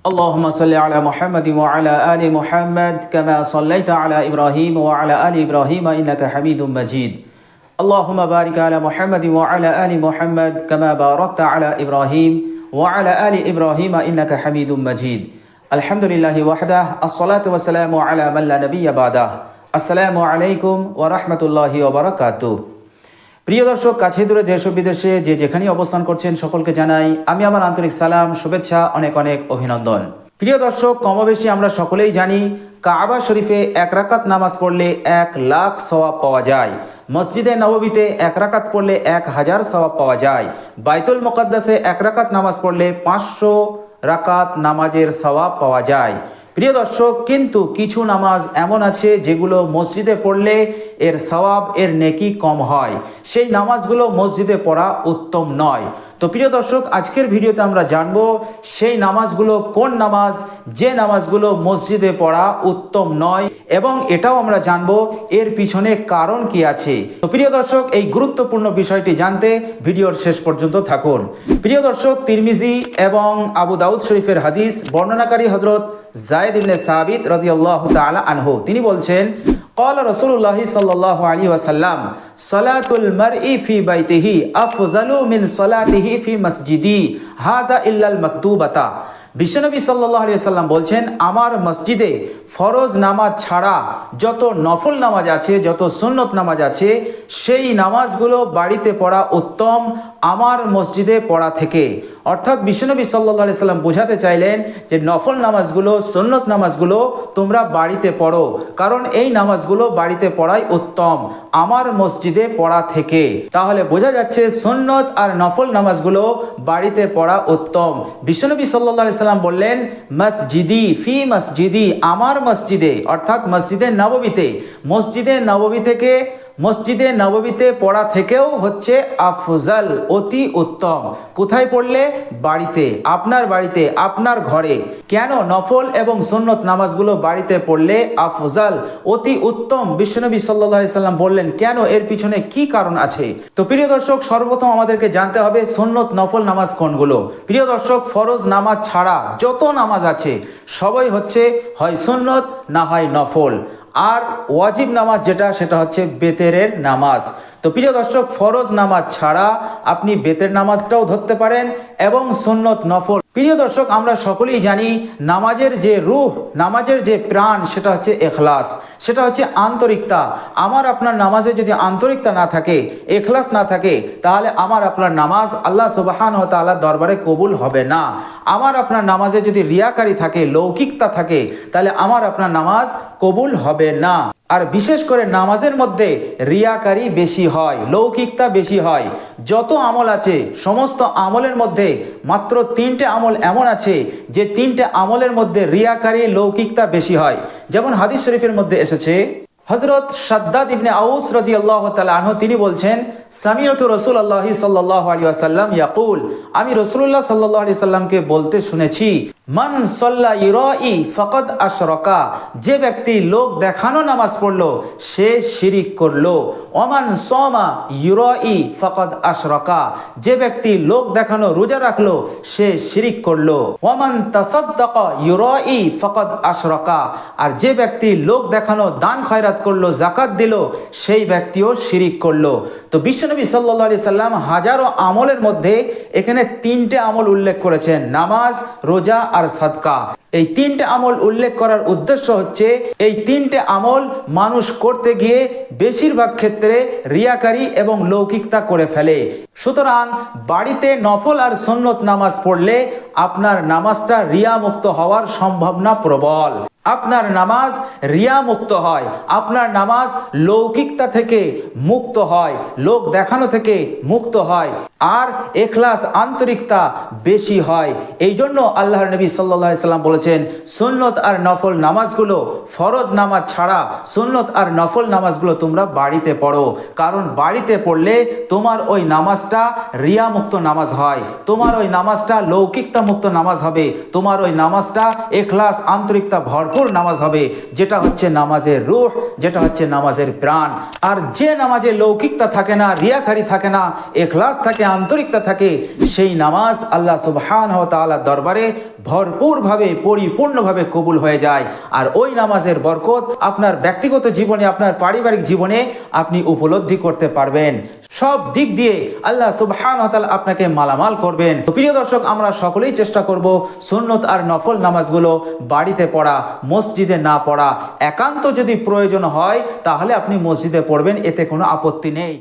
اللهم صل على محمد وعلى آل محمد كما صليت على إبراهيم وعلى آل إبراهيم إنك حميد مجيد اللهم بارك على محمد وعلى آل محمد كما باركت على إبراهيم وعلى آل إبراهيم إنك حميد مجيد الحمد لله وحده الصلاة والسلام على من لا نبي بعده السلام عليكم ورحمة الله وبركاته প্রিয় দর্শক, কাছে দূরে দেশ ও বিদেশে যে যেখানেই অবস্থান করছেন সকলকে জানাই আমি আমার আন্তরিক সালাম, শুভেচ্ছা, অনেক অনেক অভিনন্দন। প্রিয় দর্শক, কমবেশি আমরা সকলেই জানি কাবা শরীফে 1 রাকাত নামাজ পড়লে 1 লাখ সওয়াব পাওয়া যায়। মসজিদে নববীতে 1 রাকাত পড়লে 1000 সওয়াব পাওয়া যায়। বাইতুল মুকাদ্দাসে 1 রাকাত নামাজ পড়লে 500 রাকাত নামাজের সওয়াব পাওয়া যায়। প্রিয় দর্শক, কিন্তু কিছু নামাজ এমন আছে যেগুলো মসজিদে পড়লে এর সওয়াব, এর নেকি কম হয়। সেই নামাজগুলো মসজিদে পড়া উত্তম নয়। তো প্রিয় দর্শক, আজকের ভিডিওতে আমরা জানবো সেই নামাজগুলো কোন নামাজ, যে নামাজগুলো মসজিদে পড়া উত্তম নয়, এবং এটাও আমরা জানবো এর পিছনে কারণ কি আছে। তো প্রিয় দর্শক, এই গুরুত্বপূর্ণ বিষয়টি জানতে ভিডিওর শেষ পর্যন্ত থাকুন। প্রিয় দর্শক, তিরমিজি এবং আবু দাউদ শরীফের হাদিস বর্ণনাকারী হযরত যায়েদ ইবনে সাবিত রাদিয়াল্লাহু তাআলা আনহু, তিনি বলছেন قال رسول الله صلى الله عليه وسلم صلاة المرء في بيته أفضل من صلاته في مسجدي هذا إلا المكتوبة। বিশ্বনবী সাল্লাল্লাহু আলাইহি ওয়াসাল্লাম বলছেন, আমার মসজিদে ফরজ নামাজ ছাড়া যত নফল নামাজ আছে, যত সুন্নত নামাজ আছে, সেই নামাজগুলো বাড়িতে পড়া উত্তম আমার মসজিদে পড়া থেকে। অর্থাৎ বিশ্বনবী সাল্লাল্লাহু আলাইহি ওয়াসাল্লাম বোঝাতে চাইলেন যে নফল নামাজগুলো, সুন্নত নামাজগুলো তোমরা বাড়িতে পড়ো, কারণ এই নামাজগুলো বাড়িতে পড়াই উত্তম আমার মসজিদে পড়া থেকে। তাহলে বোঝা যাচ্ছে সুন্নত আর নফল নামাজগুলো বাড়িতে পড়া উত্তম। বিশ্বনবী সাল্লাল্লাহু আলাইহি ওয়াসাল্লাম বললেন মসজিদি ফি মসজিদি, আমার মসজিদে, অর্থাৎ মসজিদে নববীতে। মসজিদে নববী থেকে, মসজিদে নববীতে পড়া থেকেও হচ্ছে আফজাল, অতি উত্তম। কোথায় পড়লে? বাড়িতে, আপনার বাড়িতে, আপনার ঘরে। কেন নফল এবং সুন্নত নামাজগুলো বাড়িতে পড়লে আফজাল, অতি উত্তম বিশ্বনবী সাল্লাল্লাহু আলাইহি ওয়াসাল্লাম বললেন? কেন, এর পিছনে কি কারণ আছে? তো প্রিয় দর্শক, সর্বপ্রথম আমাদেরকে জানতে হবে সুন্নত নফল নামাজ কোনগুলো। প্রিয় দর্শক, ফরজ নামাজ ছাড়া যত নামাজ আছে সবই হচ্ছে হয় সুন্নত না হয় নফল। আর ওয়াজিব নামাজ যেটা, সেটা হচ্ছে বেতেরের নামাজ। তো প্রিয় দর্শক, ফরজ নামাজ ছাড়া আপনি বেতের নামাজটাও ধরতে পারেন এবং সুন্নত নফল। প্রিয় দর্শক, আমরা সকলেই জানি নামাজের যে রূহ, নামাজের যে প্রাণ, সেটা হচ্ছে ইখলাস, সেটা হচ্ছে আন্তরিকতা। আমার আপনার নামাজে যদি আন্তরিকতা না থাকে, ইখলাস না থাকে, তাহলে আমার আপনার নামাজ আল্লাহ সুবহানাহু ওয়া তাআলার দরবারে কবুল হবে না। আমার আপনার নামাজে যদি রিয়াকারি থাকে, লৌকিকতা থাকে, তাহলে আমার আপনার নামাজ কবুল হবে না। আর বিশেষ করে নামাজের মধ্যে রিয়াকারি বেশি হয়, লৌকিকতা বেশি হয়। যত আমল আছে সমস্ত আমলের মধ্যে মাত্র 3টে আমল এমন আছে যে 3টে আমলের মধ্যে রিয়াকারি, লৌকিকতা বেশি হয়। যেমন হাদিস শরীফের মধ্যে এসেছে, হযরত শাদ্দাদ ইবনে আউস রাদিয়াল্লাহু তাআলা আনহু, তিনি বলছেন সামিআতু রাসূলুল্লাহ সাল্লাল্লাহু আলাইহি ওয়াসাল্লাম ইয়াকুল, আমি রাসূলুল্লাহ সাল্লাল্লাহু আলাইহি ওয়াসাল্লামকে বলতে শুনেছি, মান সাল্লা ইরাই ফাকাদ আশরাকা, যে ব্যক্তি লোক দেখানো নামাজ পড়লো সে শিরিক করলো। ওমান সামা ইরাই ফাকাদ আশরাকা, যে ব্যক্তি লোক দেখানো রোজা রাখলো সে শিরিক করলো। ওমান তাসাদ্দাকা ইরাই ফাকাদ আশরাকা, আর যে ব্যক্তি লোক দেখানো দান খয়রাত করলো, যাকাত দিল, সেই ব্যক্তিও শিরিক করলো। তো বিশ্বনবী সাল্লাল্লাহু আলাইহি সাল্লাম হাজারো আমলের মধ্যে এখানে 3টে আমল উল্লেখ করেছেন, নামাজ, রোজা আর সাদকা। এই 3টে আমল উল্লেখ করার উদ্দেশ্য হচ্ছে এই 3টে আমল মানুষ করতে গিয়ে বেশিরভাগ ক্ষেত্রে রিয়াকারি এবং লৌকিকতা করে ফেলে। সুতরাং বাড়িতে নফল আর সুন্নত নামাজ পড়লে আপনার নামাজটা রিয়া মুক্ত হওয়ার সম্ভাবনা প্রবল। আপনার নামাজ রিয়া মুক্ত হয়, আপনার নামাজ লৌকিকতা থেকে মুক্ত হয়, লোক দেখানো থেকে মুক্ত হয়, আর ইখলাস, আন্তরিকতা বেশি হয়। এই জন্য আল্লাহর নবী সাল্লাল্লাহু আলাইহি সাল্লাম বলেছেন সুন্নত আর নফল নামাজগুলো, ফরজ নামাজ ছাড়া সুন্নত আর নফল নামাজগুলো তোমরা বাড়িতে পড়ো, কারণ বাড়িতে পড়লে তোমার ওই নামাজটা রিয়া মুক্ত নামাজ হয়, তোমার ওই নামাজটা লৌকিকতা মুক্ত নামাজ হবে, তোমার ওই নামাজটা ইখলাস, আন্তরিকতা ভরপুর নামাজ হবে, যেটা হচ্ছে নামাজের রূহ, যেটা হচ্ছে নামাজের প্রাণ। আর যে নামাজে লৌকিকতা থাকে না, রিয়াকারি থাকে না, ইখলাস থাকে, আন্তরিকতা থাকে, সেই নামাজ আল্লাহ সুবহানাহু ওয়া তাআলার দরবারে ভরপুরভাবে পরিপূর্ণভাবে কবুল হয়ে যায়। আর ওই নামাজের বরকত আপনার ব্যক্তিগত জীবনে, আপনার পারিবারিক জীবনে আপনি উপলব্ধি করতে পারবেন। সব দিক দিয়ে আল্লাহ সুবহানাহু ওয়া তাআলা আপনাকে মালামাল করবেন। তো প্রিয় দর্শক, আমরা সকলেই চেষ্টা করব সুন্নত আর নফল নামাজগুলো বাড়িতে পড়া, মসজিদে না পড়া। একান্ত যদি প্রয়োজন হয় তাহলে আপনি মসজিদে পড়বেন, এতে কোনো আপত্তি নেই।